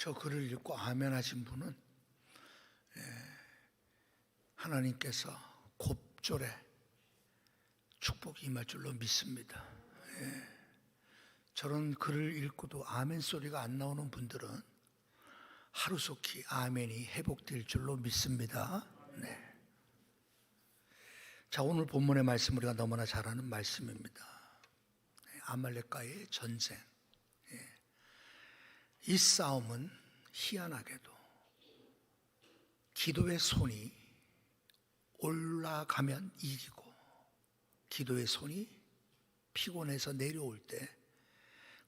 저 글을 읽고 아멘 하신 분은 하나님께서 곱절에 축복이 임할 줄로 믿습니다. 저런 글을 읽고도 아멘 소리가 안 나오는 분들은 하루속히 아멘이 회복될 줄로 믿습니다. 자, 오늘 본문의 말씀 우리가 너무나 잘 아는 말씀입니다. 아말렉과의 전쟁. 이 싸움은 희한하게도 기도의 손이 올라가면 이기고 기도의 손이 피곤해서 내려올 때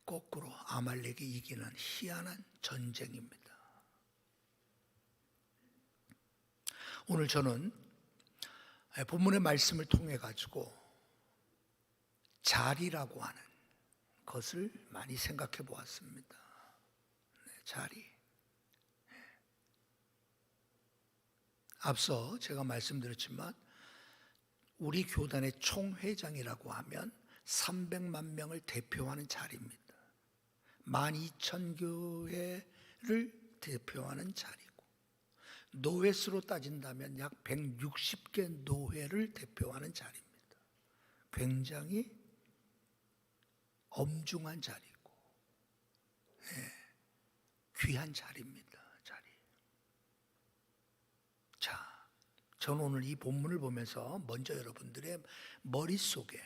거꾸로 아말렉이 이기는 희한한 전쟁입니다. 오늘 저는 본문의 말씀을 통해 가지고 자리라고 하는 것을 많이 생각해 보았습니다. 자리. 앞서 제가 말씀드렸지만 우리 교단의 총회장이라고 하면 300만 명을 대표하는 자리입니다. 12,000교회를 대표하는 자리고, 노회수로 따진다면 약 160개 노회를 대표하는 자리입니다. 굉장히 엄중한 자리고 귀한 자리입니다. 자, 저는 오늘 이 본문을 보면서 먼저 여러분들의 머릿속에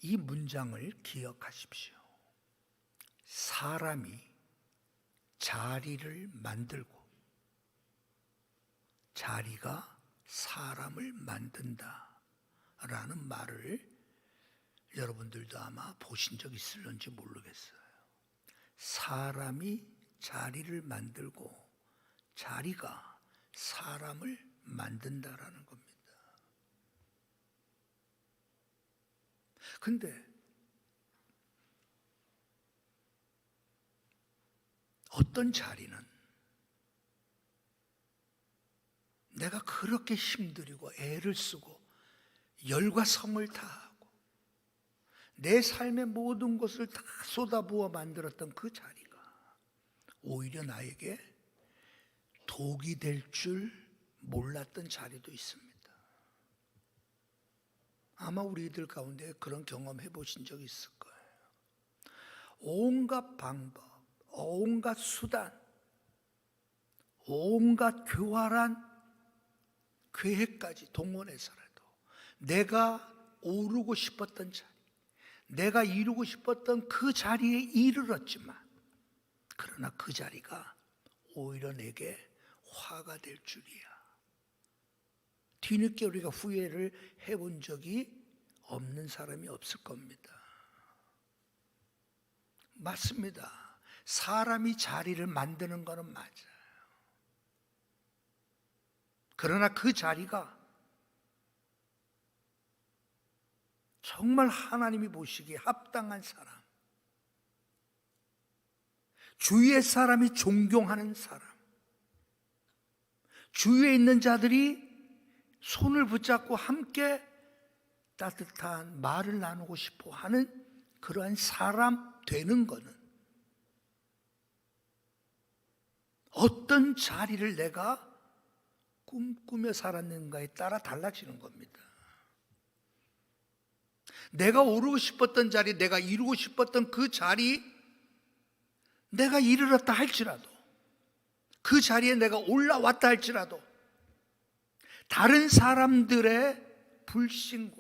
이 문장을 기억하십시오. 사람이 자리를 만들고 자리가 사람을 만든다라는 말을 여러분들도 아마 보신 적 있을런지 모르겠어요. 사람이 자리를 만들고 자리가 사람을 만든다라는 겁니다. 근데 어떤 자리는 내가 그렇게 힘들이고 애를 쓰고 열과 성을 다하고 내 삶의 모든 것을 다 쏟아부어 만들었던 그 자리가 오히려 나에게 독이 될 줄 몰랐던 자리도 있습니다. 아마 우리들 가운데 그런 경험 해보신 적 있을 거예요. 온갖 방법, 온갖 수단, 온갖 교활한 계획까지 동원해서라도 내가 오르고 싶었던 자리, 내가 이루고 싶었던 그 자리에 이르렀지만 그러나 그 자리가 오히려 내게 화가 될 줄이야. 뒤늦게 우리가 후회를 해본 적이 없는 사람이 없을 겁니다. 맞습니다. 사람이 자리를 만드는 것은 맞아요. 그러나 그 자리가 정말 하나님이 보시기에 합당한 사람, 주위의 사람이 존경하는 사람, 주위에 있는 자들이 손을 붙잡고 함께 따뜻한 말을 나누고 싶어 하는 그러한 사람 되는 것은 어떤 자리를 내가 꿈꾸며 살았는가에 따라 달라지는 겁니다. 내가 오르고 싶었던 자리, 내가 이루고 싶었던 그 자리, 내가 이르렀다 할지라도, 그 자리에 내가 올라왔다 할지라도 다른 사람들의 불신과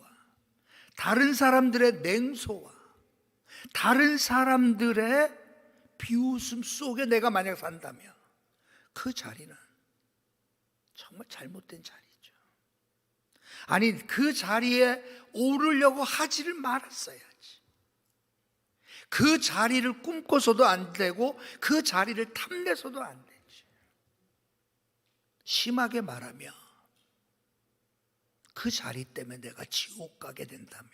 다른 사람들의 냉소와 다른 사람들의 비웃음 속에 내가 만약 산다면 그 자리는 정말 잘못된 자리죠. 아니, 그 자리에 오르려고 하지를 말았어야지. 그 자리를 꿈꿔서도 안 되고 그 자리를 탐내서도 안 되지. 심하게 말하면 그 자리 때문에 내가 지옥 가게 된다며,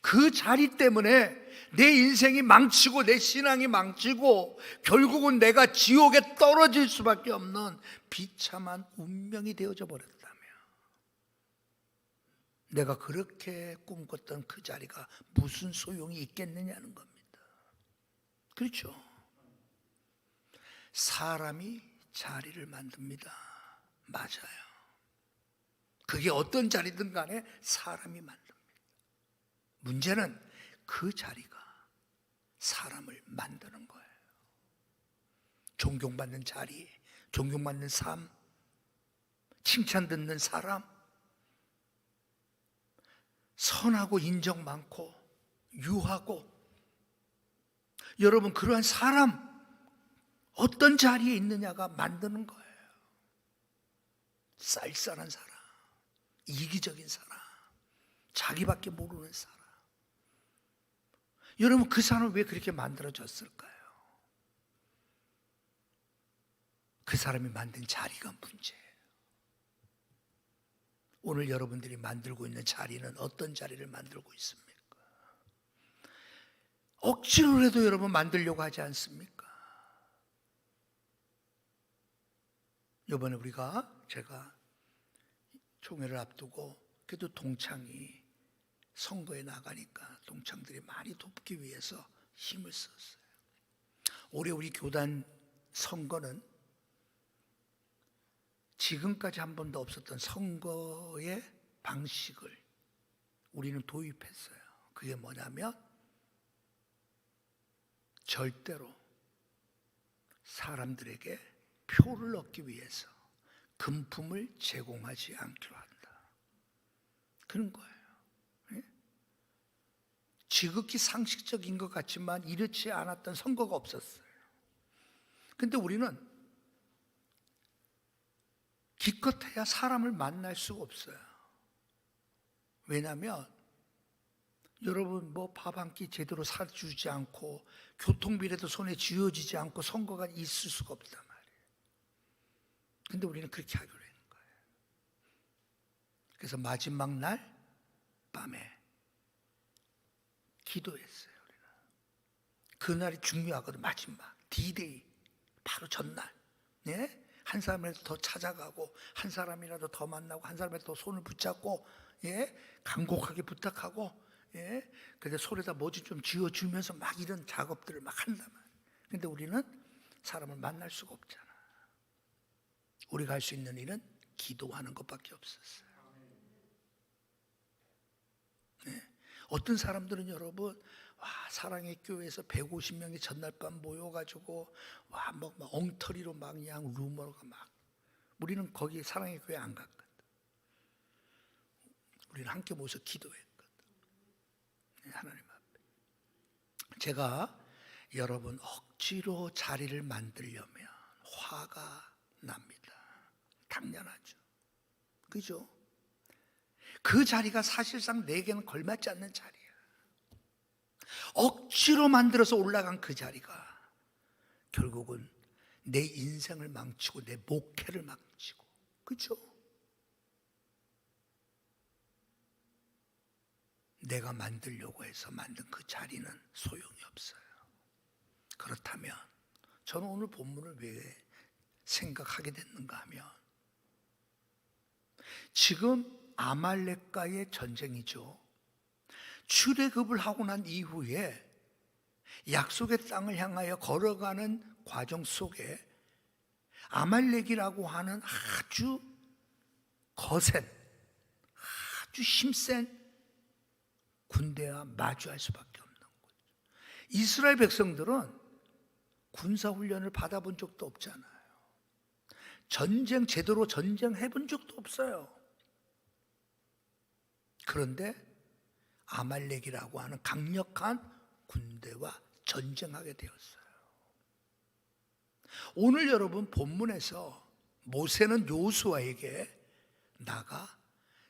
그 자리 때문에 내 인생이 망치고 내 신앙이 망치고 결국은 내가 지옥에 떨어질 수밖에 없는 비참한 운명이 되어져 버렸다며, 내가 그렇게 꿈꿨던 그 자리가 무슨 소용이 있겠느냐는 겁니다. 그렇죠? 사람이 자리를 만듭니다. 맞아요. 그게 어떤 자리든 간에 사람이 만듭니다. 문제는 그 자리가 사람을 만드는 거예요. 존경받는 자리, 존경받는 삶, 칭찬 듣는 사람, 선하고 인정 많고 유하고, 여러분 그러한 사람, 어떤 자리에 있느냐가 만드는 거예요. 쌀쌀한 사람, 이기적인 사람, 자기밖에 모르는 사람. 여러분 그 사람은 왜 그렇게 만들어졌을까요? 그 사람이 만든 자리가 문제예요. 오늘 여러분들이 만들고 있는 자리는 어떤 자리를 만들고 있습니까? 억지로라도 여러분 만들려고 하지 않습니까? 이번에 제가 총회를 앞두고 그래도 동창이 선거에 나가니까 동창들이 많이 돕기 위해서 힘을 썼어요. 올해 우리 교단 선거는 지금까지 한 번도 없었던 선거의 방식을 우리는 도입했어요. 그게 뭐냐면 절대로 사람들에게 표를 얻기 위해서 금품을 제공하지 않기로 한다. 그런 거예요. 지극히 상식적인 것 같지만 이렇지 않았던 선거가 없었어요. 근데 우리는 기껏해야 사람을 만날 수가 없어요. 왜냐하면 여러분 밥 한 끼 제대로 사주지 않고 교통비라도 손에 쥐어지지 않고 선거가 있을 수가 없단 말이에요. 근데 우리는 그렇게 하기로 했는 거예요. 그래서 마지막 날 밤에 기도했어요. 우리는. 그날이 중요하거든. 마지막 D-Day 바로 전날. 네? 한 사람이라도 더 찾아가고 한 사람이라도 더 만나고 한 사람이라도 더 손을 붙잡고, 예? 간곡하게 부탁하고, 예? 그래서 손에다 뭐지 좀 쥐어주면서 막 이런 작업들을 막 한단 말이에요. 근데 우리는 사람을 만날 수가 없잖아. 우리가 할 수 있는 일은 기도하는 것밖에 없었어요. 네? 어떤 사람들은 여러분, 사랑의 교회에서 150명이 전날 밤 모여가지고 막 엉터리로 막 그냥 루머가 막. 우리는 거기 사랑의 교회 안 갔거든. 우리는 함께 모여서 기도했거든. 하나님 앞에. 제가 여러분 억지로 자리를 만들려면 화가 납니다. 당연하죠. 그죠? 그 자리가 사실상 내게는 걸맞지 않는 자리야. 억지로 만들어서 올라간 그 자리가 결국은 내 인생을 망치고 내 목회를 망치고, 그렇죠? 내가 만들려고 해서 만든 그 자리는 소용이 없어요. 그렇다면 저는 오늘 본문을 왜 생각하게 됐는가 하면, 지금 아말렉과의 전쟁이죠. 출애굽을 하고 난 이후에 약속의 땅을 향하여 걸어가는 과정 속에 아말렉이라고 하는 아주 거센, 아주 힘센 군대와 마주할 수밖에 없는 거죠. 이스라엘 백성들은 군사훈련을 받아본 적도 없잖아요. 제대로 전쟁해 본 적도 없어요. 그런데 아말렉이라고 하는 강력한 군대와 전쟁하게 되었어요. 오늘 여러분 본문에서 모세는 여호수아에게 나가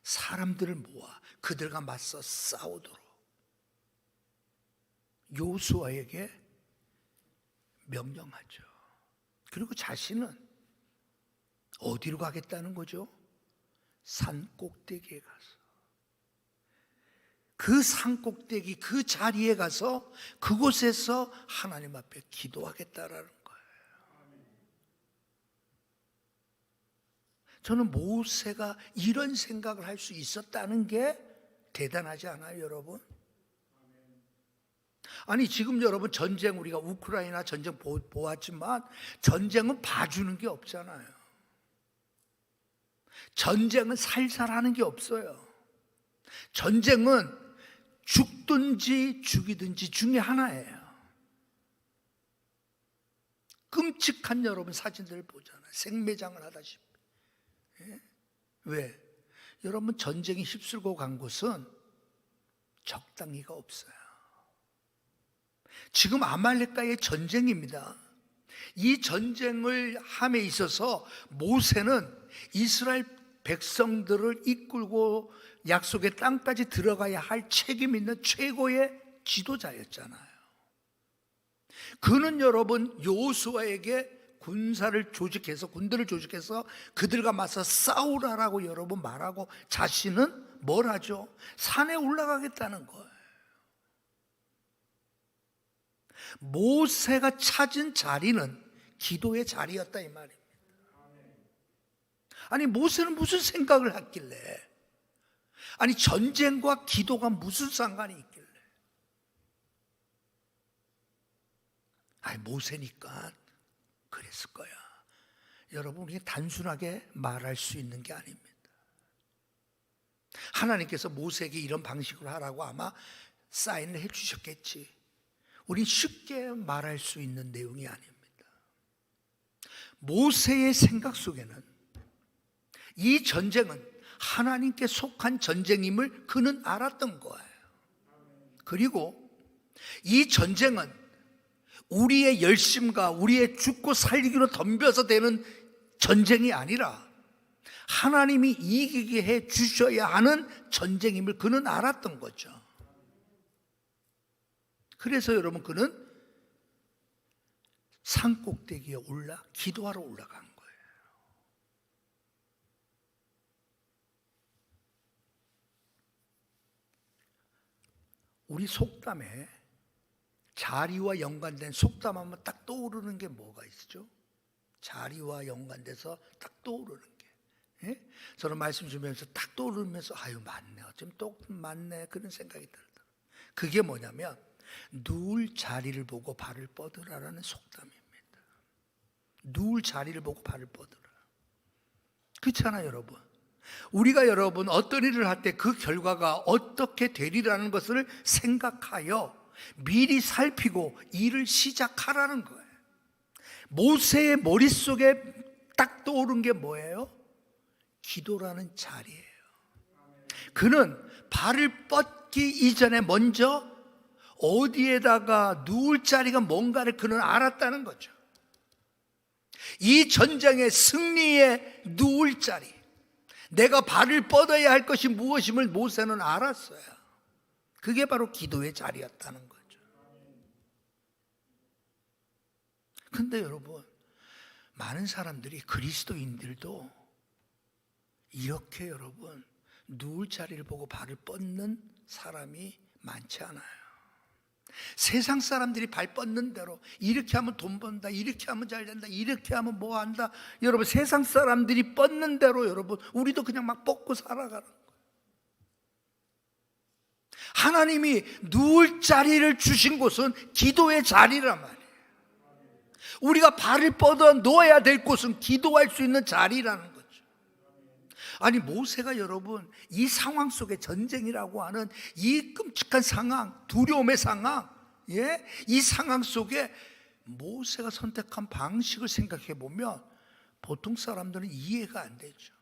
사람들을 모아 그들과 맞서 싸우도록 여호수아에게 명령하죠. 그리고 자신은 어디로 가겠다는 거죠? 산 꼭대기에 가서, 그 산 꼭대기 그 자리에 가서 그곳에서 하나님 앞에 기도하겠다라는 거예요. 저는 모세가 이런 생각을 할 수 있었다는 게 대단하지 않아요, 여러분? 아니 지금 여러분 전쟁, 우리가 우크라이나 전쟁 보았지만 전쟁은 봐주는 게 없잖아요. 전쟁은 살살하는 게 없어요. 전쟁은 죽든지 죽이든지 중에 하나예요. 끔찍한 여러분 사진들을 보잖아요. 생매장을 하다시피. 예? 왜? 여러분 전쟁이 휩쓸고 간 곳은 적당히가 없어요. 지금 아말렉과의 전쟁입니다. 이 전쟁을 함에 있어서 모세는 이스라엘 백성들을 이끌고 약속의 땅까지 들어가야 할 책임 있는 최고의 지도자였잖아요. 그는 여러분 여호수아에게 군들을 조직해서 그들과 맞서 싸우라라고 여러분 말하고 자신은 뭘 하죠? 산에 올라가겠다는 거예요. 모세가 찾은 자리는 기도의 자리였다 이 말입니다. 아니 모세는 무슨 생각을 했길래, 아니 전쟁과 기도가 무슨 상관이 있길래, 아니 모세니까 그랬을 거야. 여러분 그게 단순하게 말할 수 있는 게 아닙니다. 하나님께서 모세에게 이런 방식으로 하라고 아마 사인을 해 주셨겠지. 우린 쉽게 말할 수 있는 내용이 아닙니다. 모세의 생각 속에는 이 전쟁은 하나님께 속한 전쟁임을 그는 알았던 거예요. 그리고 이 전쟁은 우리의 열심과 우리의 죽고 살리기로 덤벼서 되는 전쟁이 아니라 하나님이 이기게 해 주셔야 하는 전쟁임을 그는 알았던 거죠. 그래서 여러분 그는 산 꼭대기에 기도하러 올라간 거예요. 우리 속담에 자리와 연관된 속담하면 딱 떠오르는 게 뭐가 있죠? 자리와 연관돼서 딱 떠오르는 게, 예? 저는 말씀 주면서 딱 떠오르면서 아유 맞네, 어쩜 또 맞네 그런 생각이 들더라고요. 그게 뭐냐면 누울 자리를 보고 발을 뻗으라라는 속담입니다. 누울 자리를 보고 발을 뻗으라. 그렇잖아요 여러분. 우리가 여러분 어떤 일을 할 때 그 결과가 어떻게 되리라는 것을 생각하여 미리 살피고 일을 시작하라는 거예요. 모세의 머릿속에 딱 떠오른 게 뭐예요? 기도라는 자리예요. 그는 발을 뻗기 이전에 먼저 어디에다가 누울 자리가 뭔가를 그는 알았다는 거죠. 이 전쟁의 승리에 누울 자리, 내가 발을 뻗어야 할 것이 무엇임을 모세는 알았어요. 그게 바로 기도의 자리였다는 거죠. 근데 여러분, 많은 사람들이, 그리스도인들도 이렇게 여러분 누울 자리를 보고 발을 뻗는 사람이 많지 않아요. 세상 사람들이 발 뻗는 대로 이렇게 하면 돈 번다, 이렇게 하면 잘 된다, 이렇게 하면 뭐 한다. 여러분 세상 사람들이 뻗는 대로 여러분 우리도 그냥 막 뻗고 살아가는 거예요. 하나님이 누울 자리를 주신 곳은 기도의 자리란 말이에요. 우리가 발을 뻗어 놓아야 될 곳은 기도할 수 있는 자리라는 거죠. 아니 모세가 여러분 이 상황 속에, 전쟁이라고 하는 이 끔찍한 상황, 두려움의 상황, 예? 이 상황 속에 모세가 선택한 방식을 생각해 보면 보통 사람들은 이해가 안 되죠.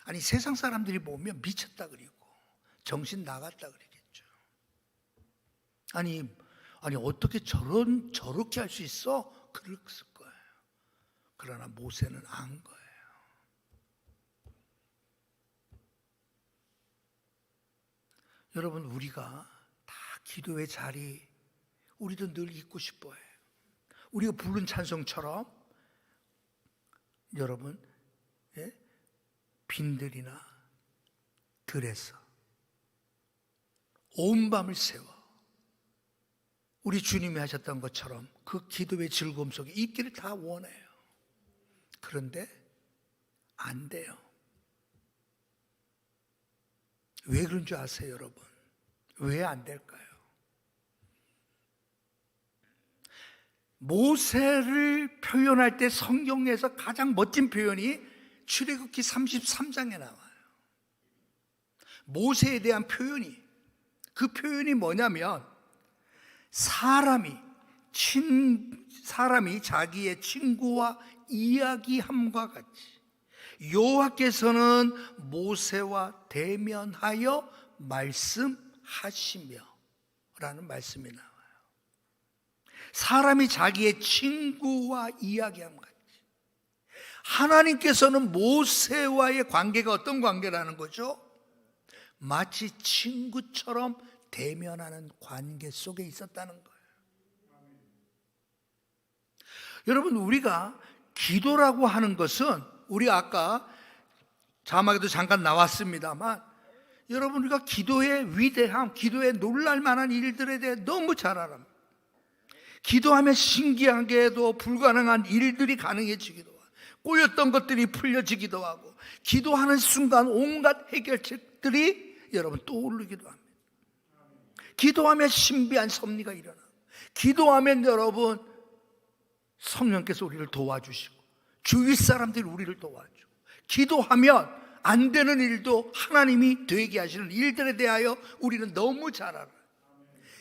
아니 세상 사람들이 보면 미쳤다 그리고 정신 나갔다 그러겠죠. 아니 어떻게 저렇게 할 수 있어? 그랬을 거예요. 그러나 모세는 안 거예요. 여러분 우리가 다 기도의 자리 우리도 늘 있고 싶어요. 우리가 부른 찬송처럼 여러분, 예? 빈들이나 들에서 온 밤을 새워 우리 주님이 하셨던 것처럼 그 기도의 즐거움 속에 있기를 다 원해요. 그런데 안 돼요. 왜 그런 줄 아세요 여러분? 왜 안 될까요? 모세를 표현할 때 성경에서 가장 멋진 표현이 출애굽기 33장에 나와요. 모세에 대한 표현이, 그 표현이 뭐냐면 사람이 자기의 친구와 이야기함과 같이 여호와께서는 모세와 대면하여 말씀하시며 라는 말씀이 나와요. 사람이 자기의 친구와 이야기함과 같이 하나님께서는 모세와의 관계가 어떤 관계라는 거죠? 마치 친구처럼 대면하는 관계 속에 있었다는 거예요. 여러분, 우리가 기도라고 하는 것은, 우리 아까 자막에도 잠깐 나왔습니다만, 여러분, 우리가 기도의 위대함, 기도의 놀랄만한 일들에 대해 너무 잘 알아요. 기도하면 신기하게도 불가능한 일들이 가능해지기도 하고, 꼬였던 것들이 풀려지기도 하고, 기도하는 순간 온갖 해결책들이 여러분 떠오르기도 합니다. 기도하면 신비한 섭리가 일어나고, 기도하면 여러분 성령께서 우리를 도와주시고, 주위 사람들이 우리를 도와주고, 기도하면 안 되는 일도 하나님이 되게 하시는 일들에 대하여 우리는 너무 잘 알아요.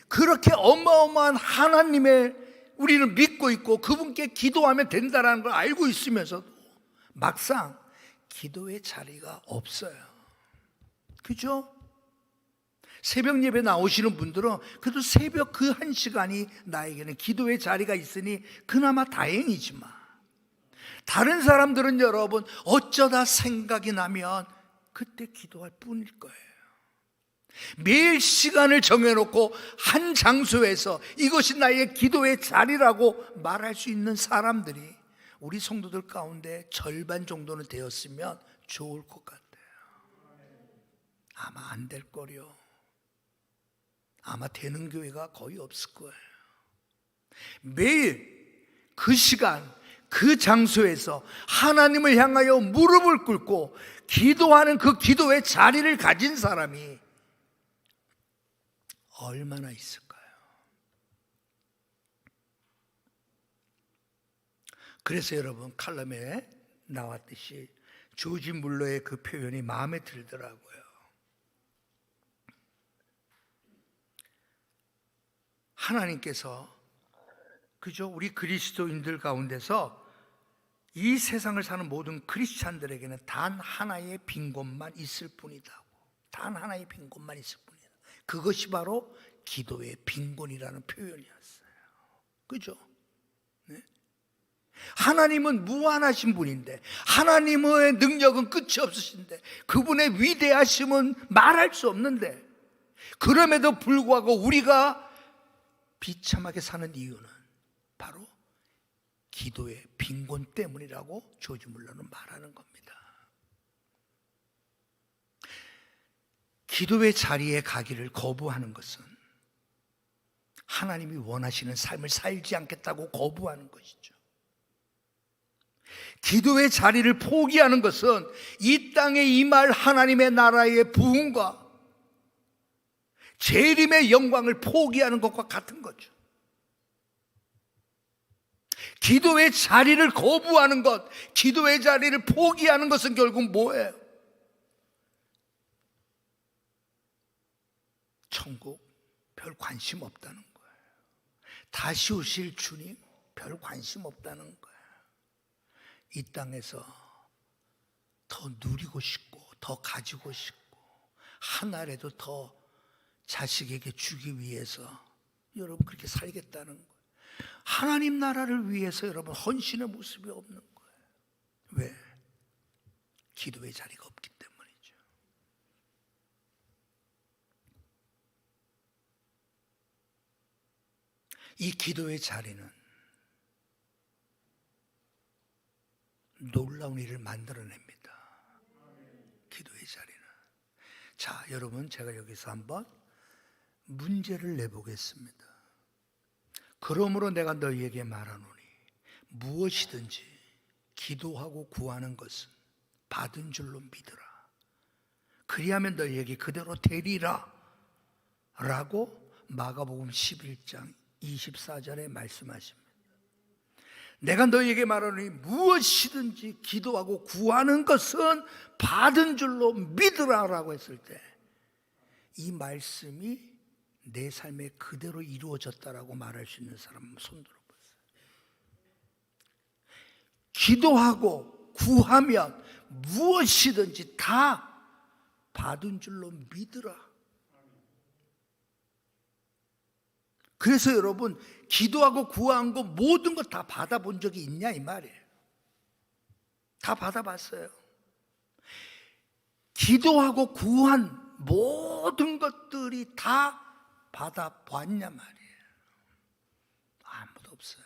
그렇게 어마어마한 하나님의 우리를 믿고 있고 그분께 기도하면 된다는 걸 알고 있으면서도 막상 기도의 자리가 없어요. 그죠? 새벽 예배 나오시는 분들은 그래도 새벽 그 한 시간이 나에게는 기도의 자리가 있으니 그나마 다행이지만, 다른 사람들은 여러분 어쩌다 생각이 나면 그때 기도할 뿐일 거예요. 매일 시간을 정해놓고 한 장소에서 이것이 나의 기도의 자리라고 말할 수 있는 사람들이 우리 성도들 가운데 절반 정도는 되었으면 좋을 것 같아요. 아마 안 될 거요. 아마 되는 교회가 거의 없을 거예요. 매일 그 시간 그 장소에서 하나님을 향하여 무릎을 꿇고 기도하는 그 기도의 자리를 가진 사람이 얼마나 있을까요? 그래서 여러분, 칼럼에 나왔듯이 조지 물러의 그 표현이 마음에 들더라고요. 하나님께서, 그죠? 우리 그리스도인들 가운데서 이 세상을 사는 모든 크리스찬들에게는 단 하나의 빈 곳만 있을 뿐이다. 단 하나의 빈 곳만 있을 뿐이다. 그것이 바로 기도의 빈곤이라는 표현이었어요. 그죠? 네? 하나님은 무한하신 분인데, 하나님의 능력은 끝이 없으신데, 그분의 위대하심은 말할 수 없는데, 그럼에도 불구하고 우리가 비참하게 사는 이유는 바로 기도의 빈곤 때문이라고 조지 물러는 말하는 겁니다. 기도의 자리에 가기를 거부하는 것은 하나님이 원하시는 삶을 살지 않겠다고 거부하는 것이죠. 기도의 자리를 포기하는 것은 이 땅에 임할 하나님의 나라의 부흥과 재림의 영광을 포기하는 것과 같은 거죠. 기도의 자리를 거부하는 것, 기도의 자리를 포기하는 것은 결국 뭐예요? 천국 별 관심 없다는 거예요. 다시 오실 주님 별 관심 없다는 거예요. 이 땅에서 더 누리고 싶고 더 가지고 싶고 한 알에도 더 자식에게 주기 위해서 여러분 그렇게 살겠다는 거예요. 하나님 나라를 위해서 여러분 헌신의 모습이 없는 거예요. 왜? 기도의 자리가 없기 때문이죠. 이 기도의 자리는 놀라운 일을 만들어냅니다. 기도의 자리는. 자, 여러분, 제가 여기서 한번 문제를 내보겠습니다. 그러므로 내가 너희에게 말하노니 무엇이든지 기도하고 구하는 것은 받은 줄로 믿으라. 그리하면 너희에게 그대로 되리라 라고 마가복음 11장 24절에 말씀하십니다. 내가 너희에게 말하노니 무엇이든지 기도하고 구하는 것은 받은 줄로 믿으라라고 했을 때 이 말씀이 내 삶에 그대로 이루어졌다라고 말할 수 있는 사람 손 들어보세요. 기도하고 구하면 무엇이든지 다 받은 줄로 믿으라. 그래서 여러분, 기도하고 구한 거 모든 거 다 받아본 적이 있냐 이 말이에요. 다 받아봤어요. 기도하고 구한 모든 것들이 다 받아봤냐 말이에요. 아무도 없어요.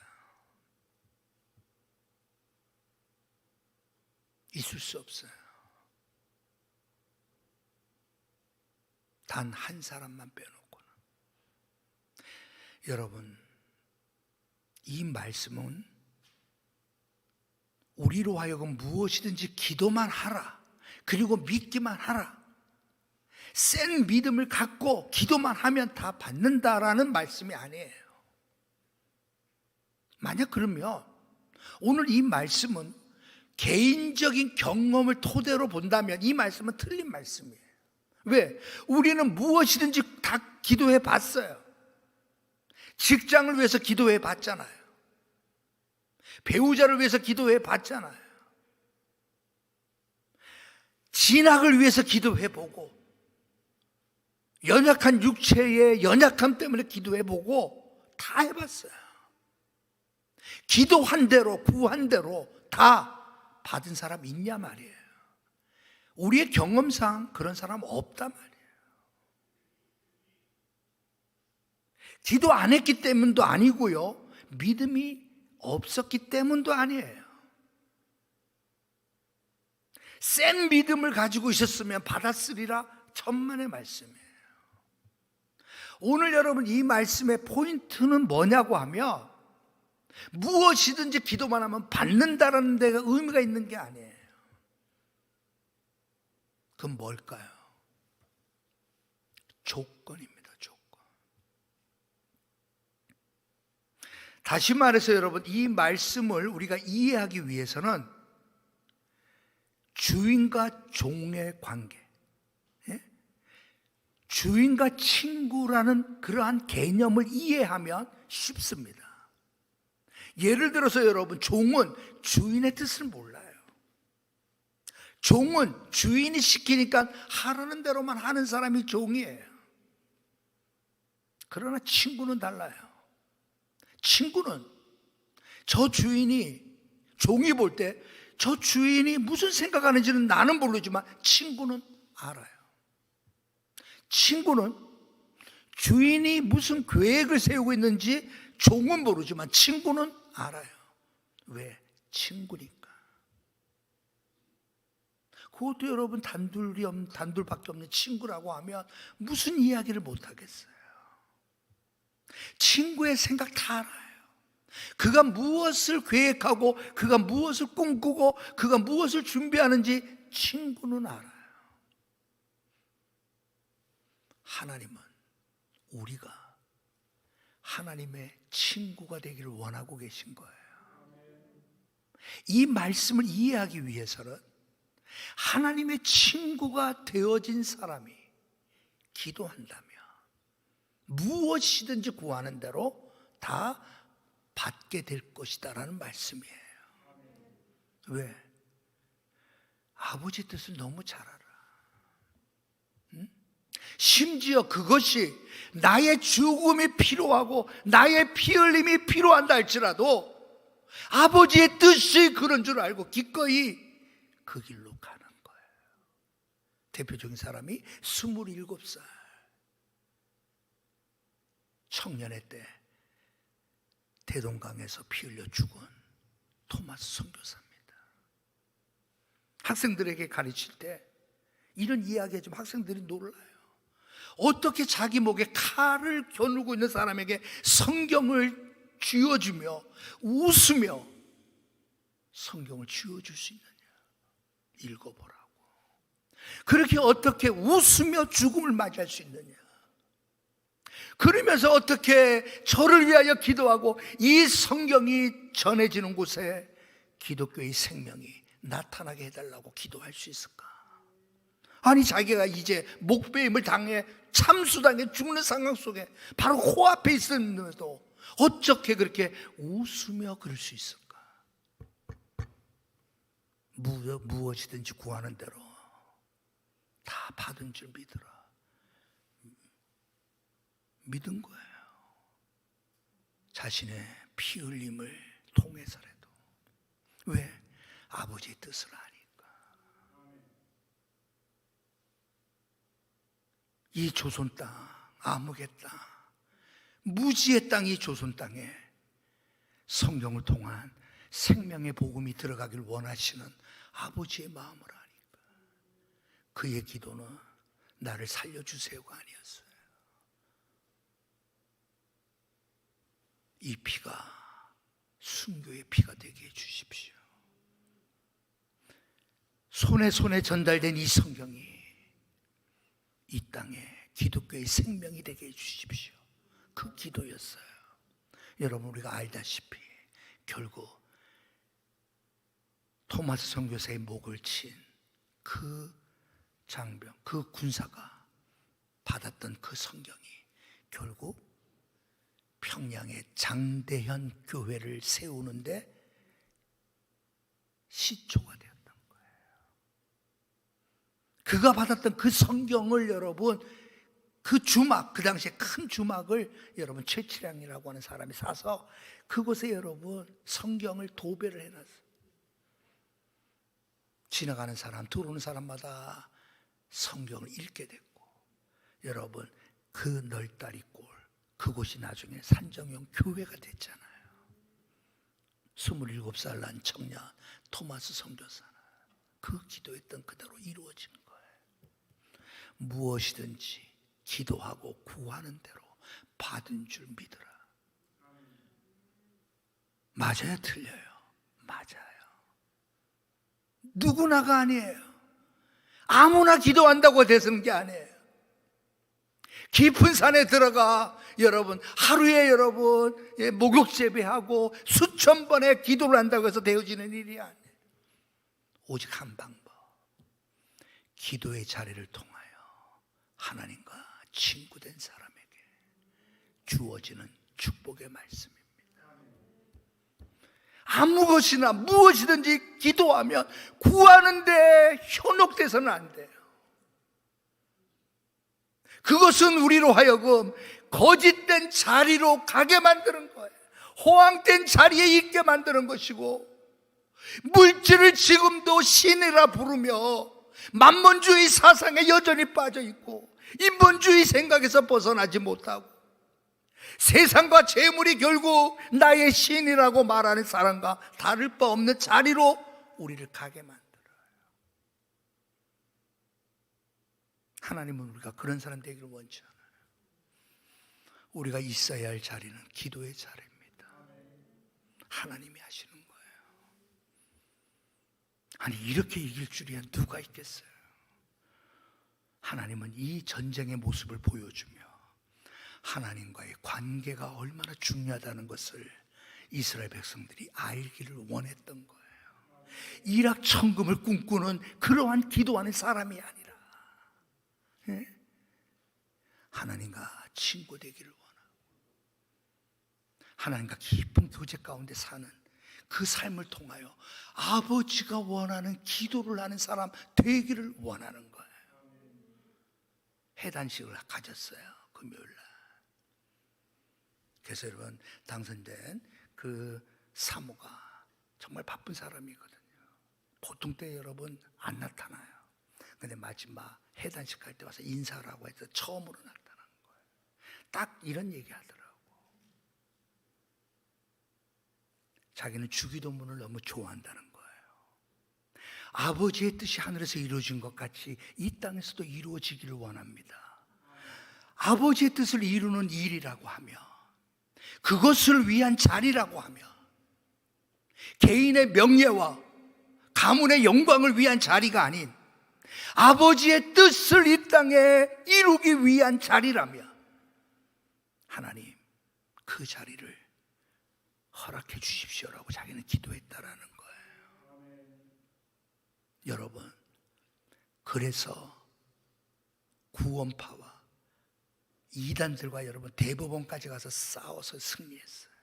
있을 수 없어요. 단 한 사람만 빼놓고는. 여러분, 이 말씀은 우리로 하여금 무엇이든지 기도만 하라, 그리고 믿기만 하라, 센 믿음을 갖고 기도만 하면 다 받는다라는 말씀이 아니에요. 만약 그러면 오늘 이 말씀은 개인적인 경험을 토대로 본다면 이 말씀은 틀린 말씀이에요. 왜? 우리는 무엇이든지 다 기도해 봤어요. 직장을 위해서 기도해 봤잖아요. 배우자를 위해서 기도해 봤잖아요. 진학을 위해서 기도해 보고, 연약한 육체의 연약함 때문에 기도해 보고 다 해봤어요. 기도한 대로 구한 대로 다 받은 사람 있냐 말이에요. 우리의 경험상 그런 사람 없단 말이에요. 기도 안 했기 때문도 아니고요, 믿음이 없었기 때문도 아니에요. 센 믿음을 가지고 있었으면 받았으리라 천만의 말씀이에요. 오늘 여러분, 이 말씀의 포인트는 뭐냐고 하면 무엇이든지 기도만 하면 받는다라는 데가 의미가 있는 게 아니에요. 그건 뭘까요? 조건입니다. 조건. 다시 말해서 여러분, 이 말씀을 우리가 이해하기 위해서는 주인과 종의 관계, 주인과 친구라는 그러한 개념을 이해하면 쉽습니다. 예를 들어서 여러분, 종은 주인의 뜻을 몰라요. 종은 주인이 시키니까 하라는 대로만 하는 사람이 종이에요. 그러나 친구는 달라요. 친구는 저 주인이, 종이 볼 때 저 주인이 무슨 생각하는지는 나는 모르지만 친구는 알아요. 친구는 주인이 무슨 계획을 세우고 있는지 종은 모르지만 친구는 알아요. 왜? 친구니까. 그것도 여러분 단둘밖에 없는 친구라고 하면 무슨 이야기를 못 하겠어요. 친구의 생각 다 알아요. 그가 무엇을 계획하고 그가 무엇을 꿈꾸고 그가 무엇을 준비하는지 친구는 알아요. 하나님은 우리가 하나님의 친구가 되기를 원하고 계신 거예요. 이 말씀을 이해하기 위해서는 하나님의 친구가 되어진 사람이 기도한다면 무엇이든지 구하는 대로 다 받게 될 것이다 라는 말씀이에요. 왜? 아버지 뜻을 너무 잘 알아. 심지어 그것이 나의 죽음이 필요하고 나의 피 흘림이 필요한다 할지라도 아버지의 뜻이 그런 줄 알고 기꺼이 그 길로 가는 거예요. 대표적인 사람이 27살 청년의 때 대동강에서 피 흘려 죽은 토마스 선교사입니다. 학생들에게 가르칠 때 이런 이야기 해주면 학생들이 놀라요. 어떻게 자기 목에 칼을 겨누고 있는 사람에게 성경을 쥐어주며 웃으며 성경을 쥐어줄 수 있느냐, 읽어보라고. 그렇게 어떻게 웃으며 죽음을 맞이할 수 있느냐. 그러면서 어떻게 저를 위하여 기도하고 이 성경이 전해지는 곳에 기독교의 생명이 나타나게 해달라고 기도할 수 있을까? 아니, 자기가 이제 목배임을 당해 참수당해 죽는 상황 속에 바로 코앞에 있으면서도 어떻게 그렇게 웃으며 그럴 수 있을까? 무엇이든지 구하는 대로 다 받은 줄 믿으라. 믿은 거예요. 자신의 피 흘림을 통해서라도. 왜? 아버지의 뜻을 아니까. 이 조선 땅, 암흑의 땅, 무지의 땅, 이 조선 땅에 성경을 통한 생명의 복음이 들어가길 원하시는 아버지의 마음을 아니까. 그의 기도는 나를 살려주세요가 아니었어요. 이 피가 순교의 피가 되게 해주십시오. 손에 전달된 이 성경이 이 땅에 기독교의 생명이 되게 해주십시오. 그 기도였어요. 여러분, 우리가 알다시피 결국 토마스 선교사의 목을 친 그 장병, 그 군사가 받았던 그 성경이 결국 평양의 장대현 교회를 세우는데 시초가 되었던 거예요. 그가 받았던 그 성경을 여러분, 그 주막, 그 당시에 큰 주막을 여러분 최치량이라고 하는 사람이 사서 그곳에 여러분 성경을 도배를 해놨어요. 지나가는 사람, 들어오는 사람마다 성경을 읽게 됐고, 여러분 그 널다리 꼴, 그곳이 나중에 산정형 교회가 됐잖아요. 27살 난 청년 토마스 선교사는 그 기도했던 그대로 이루어진 거예요. 무엇이든지 기도하고 구하는 대로 받은 줄 믿으라. 맞아요, 틀려요? 맞아요. 누구나가 아니에요. 아무나 기도한다고 되는 게 아니에요. 깊은 산에 들어가 여러분 하루에 여러분 목욕 재배하고 수천 번의 기도를 한다고 해서 되어지는 일이 아니에요. 오직 한 방법, 기도의 자리를 통하여 하나님과 친구된 사람에게 주어지는 축복의 말씀입니다. 아무 것이나 무엇이든지 기도하면 구하는데 현혹돼서는 안 돼요. 그것은 우리로 하여금 거짓된 자리로 가게 만드는 거예요. 호황된 자리에 있게 만드는 것이고, 물질을 지금도 신이라 부르며 만몬주의 사상에 여전히 빠져 있고 인본주의 생각에서 벗어나지 못하고 세상과 재물이 결국 나의 신이라고 말하는 사람과 다를 바 없는 자리로 우리를 가게 만들어요. 하나님은 우리가 그런 사람 되기를 원치 않아요. 우리가 있어야 할 자리는 기도의 자리입니다. 하나님이 하시는 거예요. 아니, 이렇게 이길 줄이야 누가 있겠어요? 하나님은 이 전쟁의 모습을 보여주며 하나님과의 관계가 얼마나 중요하다는 것을 이스라엘 백성들이 알기를 원했던 거예요. 일확천금을 꿈꾸는 그러한 기도하는 사람이 아니라 하나님과 친구 되기를 원하고 하나님과 깊은 교제 가운데 사는 그 삶을 통하여 아버지가 원하는 기도를 하는 사람 되기를 원하는 거예요. 해단식을 가졌어요, 금요일날. 그래서 여러분, 당선된 그 사모가 정말 바쁜 사람이거든요. 보통 때 여러분 안 나타나요. 근데 마지막 해단식 할 때 와서 인사라고 해서 처음으로 나타난 거예요. 딱 이런 얘기 하더라고. 자기는 주기도문을 너무 좋아한다는 거예요. 아버지의 뜻이 하늘에서 이루어진 것 같이 이 땅에서도 이루어지기를 원합니다. 아버지의 뜻을 이루는 일이라고 하며 그것을 위한 자리라고 하며 개인의 명예와 가문의 영광을 위한 자리가 아닌 아버지의 뜻을 이 땅에 이루기 위한 자리라며 하나님 그 자리를 허락해 주십시오라고 자기는 기도했다라는 거예요. 여러분, 그래서 구원파와 이단들과 여러분 대법원까지 가서 싸워서 승리했어요.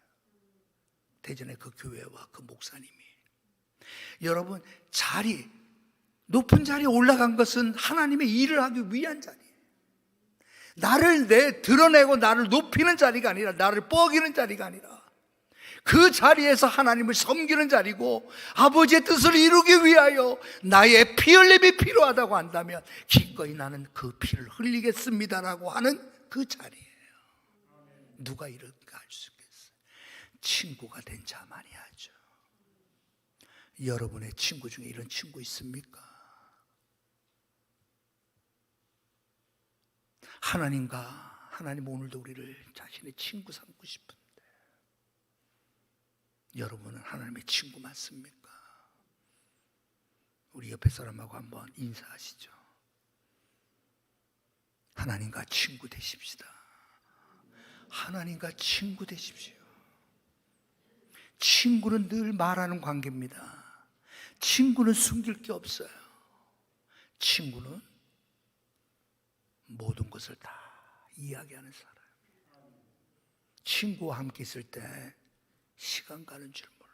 대전의 그 교회와 그 목사님이. 여러분, 높은 자리에 올라간 것은 하나님의 일을 하기 위한 자리예요. 나를 드러내고 나를 높이는 자리가 아니라, 나를 뻐기는 자리가 아니라, 그 자리에서 하나님을 섬기는 자리고, 아버지의 뜻을 이루기 위하여 나의 피 흘림이 필요하다고 한다면 기꺼이 나는 그 피를 흘리겠습니다라고 하는 그 자리예요. 누가 이렇게 할 수 있겠어요? 친구가 된 자만이 하죠. 여러분의 친구 중에 이런 친구 있습니까? 하나님 오늘도 우리를 자신의 친구 삼고 싶은데, 여러분은 하나님의 친구 맞습니까? 우리 옆에 사람하고 한번 인사하시죠. 하나님과 친구 되십시다. 하나님과 친구 되십시오. 친구는 늘 말하는 관계입니다. 친구는 숨길 게 없어요. 친구는 모든 것을 다 이야기하는 사람. 친구와 함께 있을 때 시간 가는 줄 몰라요.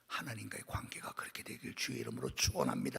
하나님과의 관계가 그렇게 되길 주의 이름으로 축원합니다.